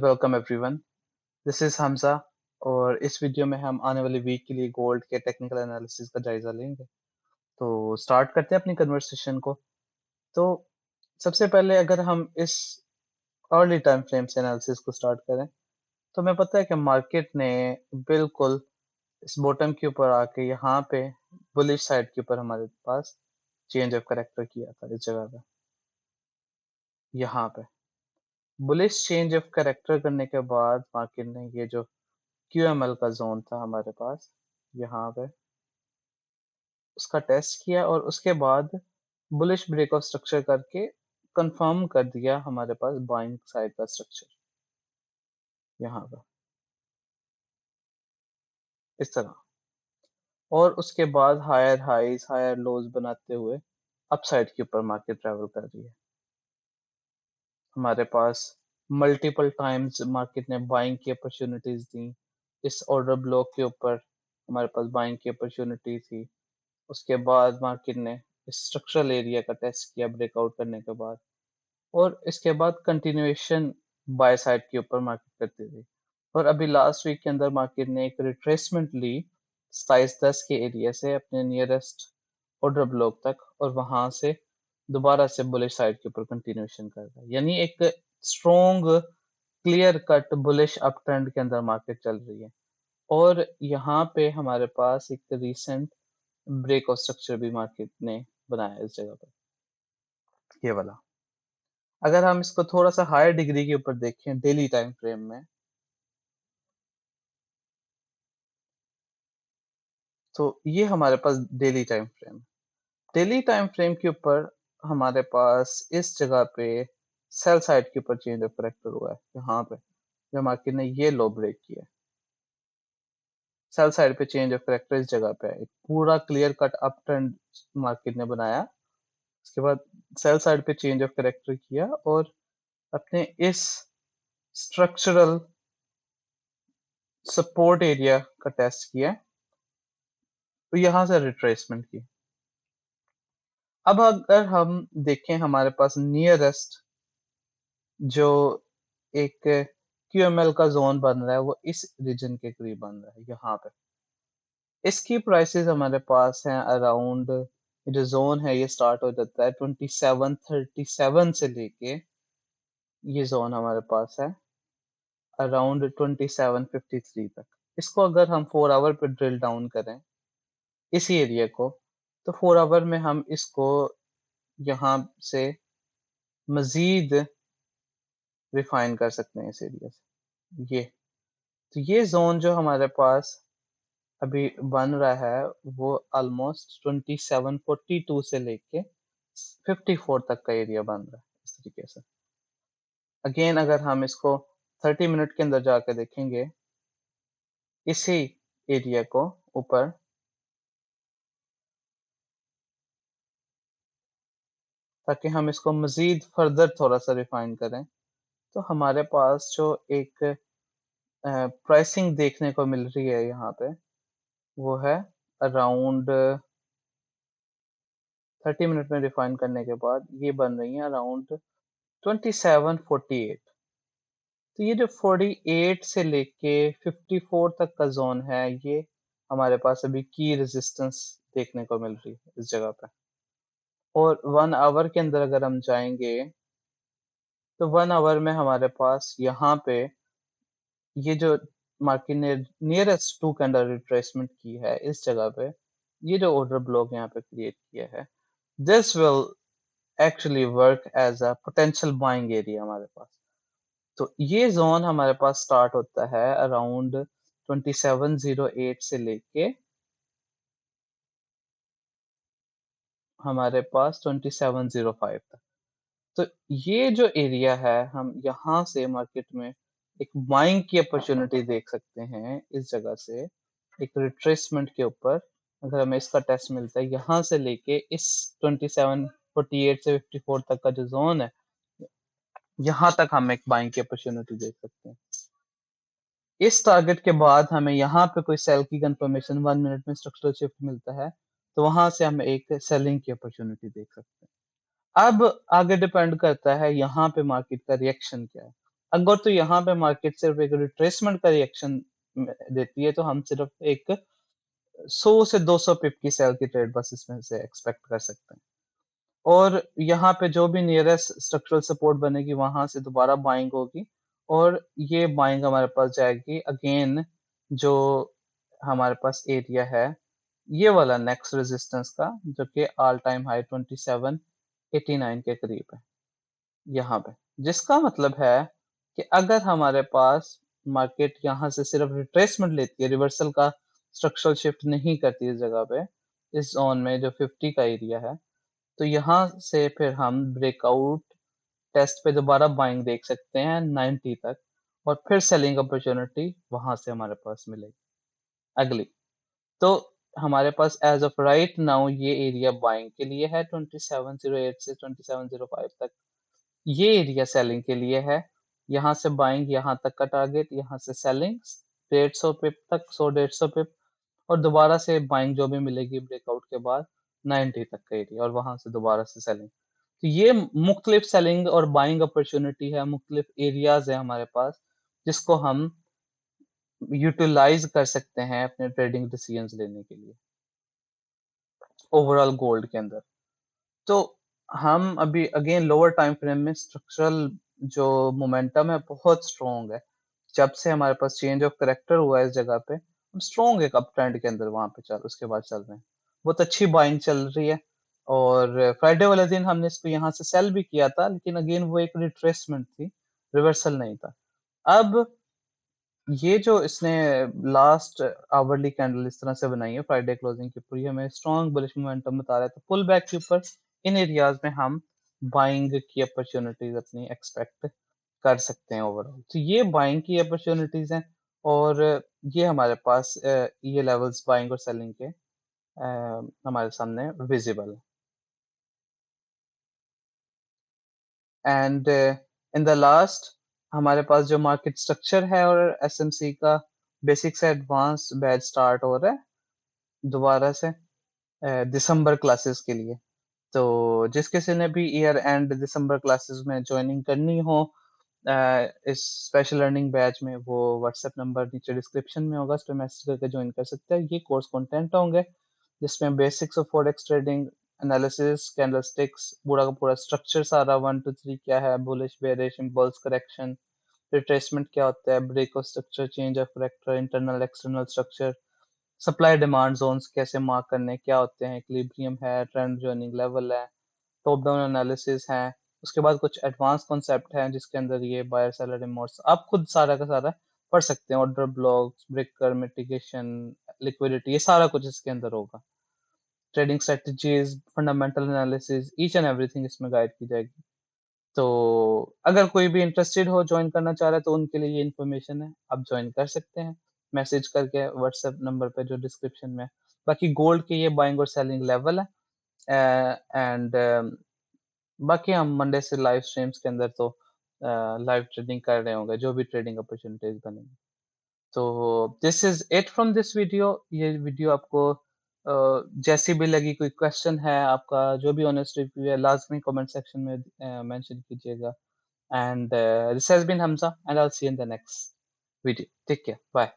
Welcome everyone, this is Hamza. और इस video में हम आने वाली वीक के लिए गोल्ड के टेक्निकल एनालिसिस का जायजा लेंगे। तो स्टार्ट करते हैं अपनी कन्वर्सेशन को। तो सबसे पहले अगर हम इस अर्ली टाइम फ्रेम से एनालिसिस को स्टार्ट करें तो हमें पता है कि मार्केट ने बिल्कुल इस बॉटम के ऊपर आके यहाँ पे बुलिश साइड के ऊपर हमारे पास चेंज ऑफ करेक्टर किया था इस जगह पे। यहाँ पे बुलिश चेंज ऑफ करेक्टर करने के बाद मार्केट ने ये जो QML का जोन था हमारे पास यहाँ पे उसका टेस्ट किया और उसके बाद बुलिश ब्रेकआउट स्ट्रक्चर करके कंफर्म कर दिया हमारे पास बाइंग साइड का स्ट्रक्चर यहाँ पे इस तरह। और उसके बाद हायर हाईज हायर लोज बनाते हुए अपसाइड के ऊपर मार्केट ट्रेवल कर रही है। हमारे पास मल्टीपल टाइम्स मार्केट ने बाइंग की अपॉर्चुनिटीज दी। इस ऑर्डर ब्लॉक के ऊपर हमारे पास बाइंग की अपॉर्चुनिटी थी। उसके बाद मार्केट ने स्ट्रक्चरल एरिया का टेस्ट किया ब्रेकआउट करने के बाद, और इसके बाद कंटिन्यूएशन बाय साइड के ऊपर मार्केट करती थी। और अभी लास्ट वीक के अंदर मार्केट ने एक रिट्रेसमेंट ली 2710 के एरिया से अपने नियरेस्ट ऑर्डर ब्लॉक तक, और वहां से दोबारा से बुलिश साइड के ऊपर कंटिन्यूएशन कर रहा है। यानी एक strong clear cut bullish up trend के अंदर मार्केट चल रही है। और यहाँ पे हमारे पास एक रिसेंट ब्रेकआउट स्ट्रक्चर भी मार्केट ने बनाया इस जगह पर, ये वाला। अगर हम इसको थोड़ा सा हायर डिग्री के ऊपर देखें डेली टाइम फ्रेम में, तो ये हमारे पास daily time frame. Daily time frame के ऊपर हमारे पास इस जगह पे सेल साइड के ऊपर चेंज ऑफ करेक्टर हुआ है यहाँ पे, जब मार्केट ने ये लो ब्रेक किया। सेल साइड पे चेंज ऑफ करेक्टर इस जगह पे है, एक पूरा clear cut up trend market ने बनाया। उसके बाद सेल साइड पे चेंज ऑफ करेक्टर किया और अपने इस स्ट्रक्चरल सपोर्ट एरिया का टेस्ट किया, तो यहां से रिट्रेसमेंट की। अब अगर हम देखें हमारे पास नियरेस्ट जो एक QML का जोन बन रहा है वो इस रीजन के करीब बन रहा है यहाँ पे। इसकी प्राइसेस हमारे पास हैं अराउंड, जो जोन है ये स्टार्ट हो जाता है 2737 से लेके ये जोन हमारे पास है अराउंड 2753 तक। इसको अगर हम 4 आवर पे ड्रिल डाउन करें इसी एरिया को, तो 4 आवर में हम इसको यहाँ से मजीद रिफाइन कर सकते हैं इस एरिया से। ये तो ये जोन जो हमारे पास अभी बन रहा है वो ऑलमोस्ट 2742 से लेके 54 तक का एरिया बन रहा है इस तरीके से। अगेन अगर हम इसको 30 मिनट के अंदर जाकर देखेंगे इसी एरिया को ऊपर, ताकि हम इसको मजीद फर्दर थोड़ा सा रिफाइन करें, तो हमारे पास जो एक प्राइसिंग देखने को मिल रही है यहाँ पे वो है अराउंड 30 मिनट में रिफाइन करने के बाद ये बन रही है अराउंड 2748। तो ये जो 48 से लेके 54 तक का जोन है ये हमारे पास अभी की रेजिस्टेंस देखने को मिल रही है इस जगह पे। और 1 आवर के अंदर अगर हम जाएंगे तो 1 आवर में हमारे पास यहाँ पे ये जो मार्केट ने नियरेस्ट 2 कैंडल रिट्रेसमेंट की है इस जगह पे, ये जो ऑर्डर ब्लॉक यहाँ पे क्रिएट किया है, this will actually work as a potential buying area हमारे पास। तो ये जोन हमारे पास स्टार्ट होता है अराउंड 2708 से लेके हमारे पास 2705 तक। तो ये जो एरिया है हम यहाँ से मार्केट में एक बाइंग की अपॉर्चुनिटी देख सकते हैं इस जगह से, एक रिट्रेसमेंट के ऊपर। अगर हमें इसका टेस्ट मिलता है यहाँ से लेके इस 2748 से 54 तक का जो जोन है, यहाँ तक हम एक बाइंग की अपॉर्चुनिटी देख सकते हैं। इस टारगेट के बाद हमें यहाँ पे कोई सेल की कंफर्मेशन 1 मिनट में स्ट्रक्चरल शिफ्ट मिलता है, तो वहां से हम एक सेलिंग की अपॉर्चुनिटी देख सकते हैं। अब आगे डिपेंड करता है यहाँ पे मार्केट का रिएक्शन क्या है। अगर तो यहाँ पे मार्केट सिर्फ एक रिट्रेसमेंट का रिएक्शन देती है, तो हम सिर्फ एक 100 से 200 पिप की सेल की ट्रेड बस इसमें से एक्सपेक्ट कर सकते हैं। और यहाँ पे जो भी नियरेस्ट स्ट्रक्चरल सपोर्ट बनेगी वहां से दोबारा बाइंग होगी, और ये बाइंग हमारे पास जाएगी अगेन जो हमारे पास एरिया है, ये वाला नेक्स्ट रेजिस्टेंस का, जो कि ऑल टाइम हाई 2789 के करीब है यहाँ पे। जिसका मतलब है कि अगर हमारे पास मार्केट यहाँ से सिर्फ रिट्रेसमेंट लेती है, रिवर्सल का स्ट्रक्चरल शिफ्ट नहीं करती इस जगह पे, इस जोन में जो 50 का एरिया है, तो यहाँ से फिर हम ब्रेकआउट टेस्ट पे दोबारा बाइंग देख सकते हैं 90 तक, और फिर सेलिंग अपॉर्चुनिटी वहां से हमारे पास मिलेगी अगली। तो हमारे पास एज ऑफ राइट नाउ ये एरिया बाइंग के लिए है 2708 से 2705 तक, ये एरिया सेलिंग के लिए है। यहाँ से बाइंग यहाँ तक का टारगेट, यहाँ से सेलिंग 150 पिप तक, 100-150 पिप, और दोबारा से बाइंग जो भी मिलेगी ब्रेकआउट के बाद 90 तक का एरिया, और वहां से दोबारा से सेलिंग। तो ये मुख्तलिफ सेलिंग और बाइंग अपॉर्चुनिटी है, मुख्तलिफ एरियाज है हमारे पास, जिसको हम यूटिलाइज कर सकते हैं अपने ट्रेडिंग डिसीजंस लेने के लिए ओवरऑल गोल्ड के अंदर। तो हम अभी अगेन लोअर टाइम फ्रेम में स्ट्रक्चरल जो मोमेंटम है बहुत स्ट्रॉन्ग है। जब से हमारे पास चेंज ऑफ करेक्टर हुआ है इस जगह पे, हम स्ट्रॉन्ग एक अप ट्रेंड के अंदर वहां पे चल उसके बाद चल रहे हैं, बहुत अच्छी बाइंग चल रही है। और फ्राइडे वाले दिन हमने इसको यहाँ से सेल भी किया था, लेकिन अगेन वो एक रिट्रेसमेंट थी, रिवर्सल नहीं था। अब ये जो इसने लास्ट आवरली कैंडल इस तरह से बनाई है फ्राइडे क्लोजिंग के ऊपर, ये हमें स्ट्रॉन्ग बुलिश मोमेंटम बता रहा है। तो पुल बैक के ऊपर इन एरियाज में हम बाइंग की अपॉर्चुनिटीज अपनी एक्सपेक्ट कर सकते हैं ओवरऑल। तो ये बाइंग की अपॉर्चुनिटीज हैं, और ये हमारे पास ये लेवल्स बाइंग और सेलिंग के हमारे सामने विजिबल है। एंड इन द लास्ट हमारे पास जो मार्केट स्ट्रक्चर है और एसएमसी का बेसिक से एडवांस बैच स्टार्ट हो रहा है दोबारा से दिसंबर क्लासेस के लिए। तो जिस किसी ने भी ईयर एंड दिसंबर क्लासेस में ज्वाइनिंग करनी हो इस स्पेशल लर्निंग बैच में, वो व्हाट्सएप नंबर नीचे डिस्क्रिप्शन में होगा, उस पर मैसेज करके ज्वाइन कर सकते हैं। ये कोर्स कंटेंट होंगे जिसमें basics of forex trading, analysis, candlesticks, पूरा का पूरा स्ट्रक्चर सारा 1 to 3 क्या है, bullish bearish impulse correction, retracement क्या होता है, break of structure, change of character, internal external structure, supply demand zones कैसे मार्क करने क्या होते हैं, इक्विलिब्रियम है, ट्रेंड जॉइनिंग लेवल है, टॉप डाउन एनालिसिस है। उसके बाद कुछ एडवांस कॉन्सेप्ट है जिसके अंदर ये बायर सेलर रिमोट्स आप खुद सारा का सारा पढ़ सकते हैं, order blocks, breaker, mitigation, liquidity, ये सारा कुछ इसके अंदर होगा। Trading strategies, fundamental analysis, each and everything इसमें गाइड की जाएगी। तो अगर कोई भी इंटरेस्टेड हो, ज्वाइन करना चाह रहा है, तो उनके लिए ये इन्फॉर्मेशन है, आप ज्वाइन कर सकते हैं मैसेज करके व्हाट्सएप नंबर पे जो डिस्क्रिप्शन में है। बाकी गोल्ड के ये बाइंग और सेलिंग लेवल है, एंड बाकी हम मंडे से लाइव स्ट्रीम्स के अंदर तो लाइव ट्रेडिंग कर रहे होंगे, जो भी ट्रेडिंग अपॉर्चुनिटीज बनेंगी। तो this is it from this video. ये वीडियो आपको जैसी भी लगी, कोई क्वेश्चन है आपका, जो भी ऑनेस्ट रिव्यू है, लाजमी कमेंट सेक्शन में मेंशन कीजिएगा। And this has been Hamza, and I will see you in the next video. Take care, bye.